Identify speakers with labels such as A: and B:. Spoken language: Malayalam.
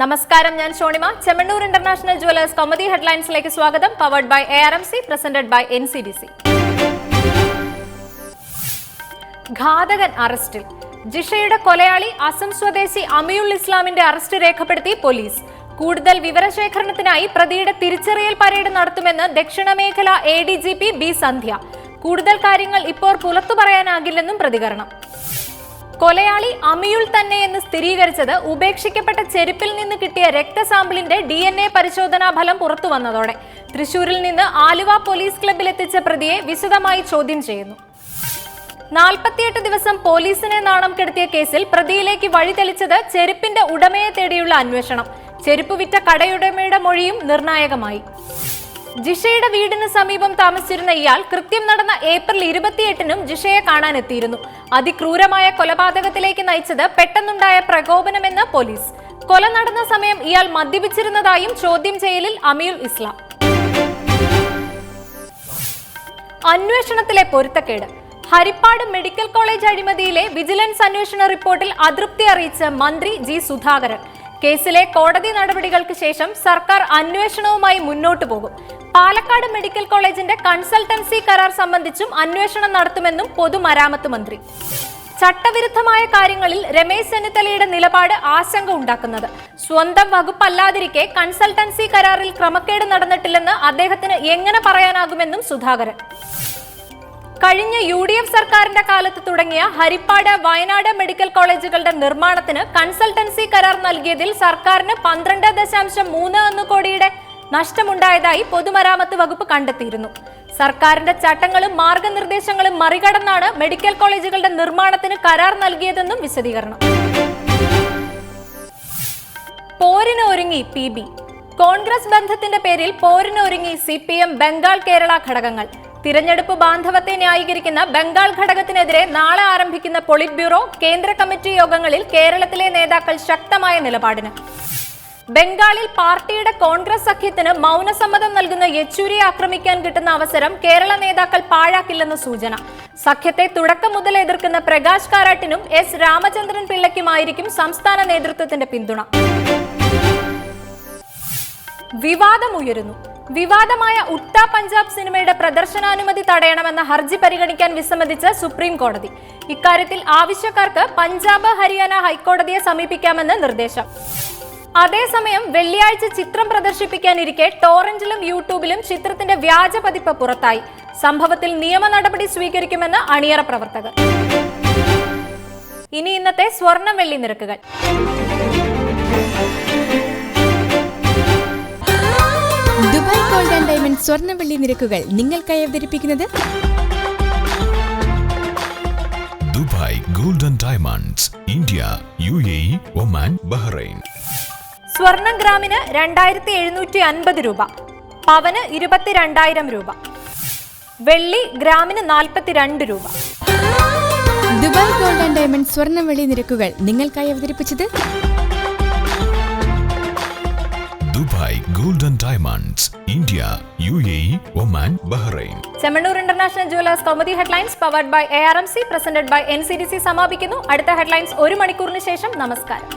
A: നമസ്കാരം, ഞാൻ ഷോണിമ. ചെമ്മണ്ണൂർ ഇന്റർനാഷണൽ ജുവലേഴ്സ് കൗമുദി ഹെഡ്ലൈൻസിലേക്ക് സ്വാഗതം. Powered by ARMC, presented by NCDC. ഘാതകൻ അറസ്റ്റിൽ. ജിഷയുടെ കൊലയാളി അസം സ്വദേശി അമിയുൾ ഇസ്ലാമിന്റെ അറസ്റ്റ് രേഖപ്പെടുത്തി പോലീസ്. കൂടുതൽ വിവരശേഖരണത്തിനായി പ്രതിയുടെ തിരിച്ചറിയൽ പരേഡ് നടത്തുമെന്ന് ദക്ഷിണ മേഖല ADGP B സന്ധ്യ. കൂടുതൽ കാര്യങ്ങൾ ഇപ്പോൾ പുറത്തു പറയാനാകില്ലെന്നും പ്രതികരണം. കൊലയാളി അമിയുൾ തന്നെയെന്ന് സ്ഥിരീകരിച്ചത് ഉപേക്ഷിക്കപ്പെട്ട ചെരുപ്പിൽ നിന്ന് കിട്ടിയ രക്തസാമ്പിളിന്റെ DNA പരിശോധനാ ഫലം പുറത്തു വന്നതോടെ തൃശൂരിൽ നിന്ന് ആലുവ പോലീസ് ക്ലബിലെത്തിച്ച പ്രതിയെ വിശദമായി ചോദ്യം ചെയ്യുന്നു. 48 ദിവസം പോലീസിനെ നാണം കെടുത്തിയ കേസിൽ പ്രതിയിലേക്ക് വഴിതെളിച്ചത് ചെരുപ്പിന്റെ ഉടമയെ തേടിയുള്ള അന്വേഷണം. ചെരുപ്പ് വിറ്റ കടയുടമയുടെ മൊഴിയും നിർണായകമായി. ജിഷയുടെ വീടിന് സമീപം താമസിച്ചിരുന്ന ഇയാൾ കൃത്യം നടന്ന ഏപ്രിൽ 28-നും ജിഷയെ കാണാനെത്തിയിരുന്നു. അതിക്രൂരമായ കൊലപാതകത്തിലേക്ക് നയിച്ചത് പെട്ടെന്നുണ്ടായ പ്രകോപനമെന്ന് പോലീസ്. കൊല നടന്ന സമയം ഇയാൾ മദ്യപിച്ചിരുന്നതായും ചോദ്യം ചെയ്യലിൽ അമിയുൾ ഇസ്ലാം. അന്വേഷണത്തിലെ പൊരുത്തക്കേട്. ഹരിപ്പാട് മെഡിക്കൽ കോളേജ് അഴിമതിയിലെ വിജിലൻസ് അന്വേഷണ റിപ്പോർട്ടിൽ അതൃപ്തി അറിയിച്ച് മന്ത്രി G സുധാകരൻ. കേസിലെ കോടതി നടപടികൾക്ക് ശേഷം സർക്കാർ അന്വേഷണവുമായി മുന്നോട്ടു പോകും. പാലക്കാട് മെഡിക്കൽ കോളേജിന്റെ കൺസൾട്ടൻസി കരാർ സംബന്ധിച്ചും അന്വേഷണം നടത്തുമെന്നും പൊതുമരാമത്ത് മന്ത്രി. ചട്ടവിരുദ്ധമായ കാര്യങ്ങളിൽ രമേശ് ചെന്നിത്തലയുടെ നിലപാട് ആശങ്ക ഉണ്ടാക്കുന്നത്. സ്വന്തം വകുപ്പല്ലാതിരിക്കെ കൺസൾട്ടൻസി കരാറിൽ ക്രമക്കേട് നടന്നിട്ടില്ലെന്ന് അദ്ദേഹത്തിന് എങ്ങനെ പറയാനാകുമെന്നും സുധാകരൻ. കഴിഞ്ഞ UDF സർക്കാരിന്റെ കാലത്ത് തുടങ്ങിയ ഹരിപ്പാട്, വയനാട് മെഡിക്കൽ കോളേജുകളുടെ നിർമ്മാണത്തിന് കൺസൾട്ടൻസി കരാർ നൽകിയതിൽ സർക്കാരിന് 12.31 കോടിയുടെ നഷ്ടമുണ്ടായതായി പൊതുമരാമത്ത് വകുപ്പ് കണ്ടെത്തിയിരുന്നു. സർക്കാരിന്റെ ചട്ടങ്ങളും മാർഗനിർദ്ദേശങ്ങളും മറികടന്നാണ് മെഡിക്കൽ കോളേജുകളുടെ നിർമ്മാണത്തിന് കരാർ നൽകിയതെന്നും വിശദീകരണം. പോരിന് ഒരുങ്ങി PB. കോൺഗ്രസ് ബന്ധത്തിന്റെ പേരിൽ പോരിന് ഒരുങ്ങി CPM ബംഗാൾ കേരള ഘടകങ്ങൾ. തിരഞ്ഞെടുപ്പ് ബാന്ധവത്തെ ന്യായീകരിക്കുന്ന ബംഗാൾ ഘടകത്തിനെതിരെ നാളെ ആരംഭിക്കുന്ന പൊളിറ്റ് ബ്യൂറോ, കേന്ദ്ര കമ്മിറ്റി യോഗങ്ങളിൽ കേരളത്തിലെ നേതാക്കൾ ശക്തമായ നിലപാടിന്. ബംഗാളിൽ പാർട്ടിയുടെ കോൺഗ്രസ് സഖ്യത്തിന് മൗനസമ്മതം നൽകുന്ന യെച്ചൂരിയെ ആക്രമിക്കാൻ കിട്ടുന്ന അവസരം കേരള നേതാക്കൾ പാഴാക്കില്ലെന്ന് സൂചന. സഖ്യത്തെ തുടക്കം മുതൽ എതിർക്കുന്ന പ്രകാശ് കാരാട്ടിനും S രാമചന്ദ്രൻ പിള്ളയ്ക്കുമായിരിക്കും സംസ്ഥാന നേതൃത്വത്തിന്റെ പിന്തുണ. വിവാദമുയരുന്നു. വിവാദമായ ഉട്ട പഞ്ചാബ് സിനിമയുടെ പ്രദർശനാനുമതി തടയണമെന്ന ഹർജി പരിഗണിക്കാൻ വിസമ്മതിച്ച് സുപ്രീം കോടതി. ഇക്കാര്യത്തിൽ ആവശ്യക്കാർക്ക് പഞ്ചാബ്, ഹരിയാന ഹൈക്കോടതിയെ സമീപിക്കാമെന്ന് നിർദ്ദേശം. അതേസമയം വെള്ളിയാഴ്ച ചിത്രം പ്രദർശിപ്പിക്കാനിരിക്കെ ടോറന്റിലും യൂട്യൂബിലും ചിത്രത്തിന്റെ വ്യാജ പതിപ്പ് പുറത്തായി. സംഭവത്തിൽ നിയമ നടപടി സ്വീകരിക്കുമെന്ന് അണിയറ പ്രവർത്തകർ. ഇനി ഇന്നത്തെ സ്വർണം വെള്ളി നിരക്കുകൾ.
B: ദുബായ് ഗോൾഡ് ആൻഡ് ഡയമണ്ട് സ്വർണ്ണ വെള്ളി നിരക്കുകൾ നിങ്ങൾക്കായി അവതരിപ്പിക്കുന്നത്
C: Dubai gold and diamonds, India, UAE, Oman, Bahrain.
A: സ്വർണം ഗ്രാമിന് 2750 രൂപ, പവന് 22,000 രൂപ, വെള്ളി ഗ്രാമിന് 42 രൂപ.
B: ദുബായ് ഗോൾഡ് ആൻഡ് ഡയമണ്ട് സ്വർണ്ണ വെള്ളി നിരക്കുകൾ നിങ്ങൾക്കായി അവതരിപ്പിച്ചത്
C: Dubai gold and diamonds, India, UAE, Oman, Bahrain.
A: Chemmanur international jewellers Kaumudi headlines powered by ARMC, presented by NCDC സമാപിക്കുന്നു. അടുത്ത ഹെഡ്ലൈൻസ് 1 മണിക്കൂറിന് ശേഷം. നമസ്കാരം.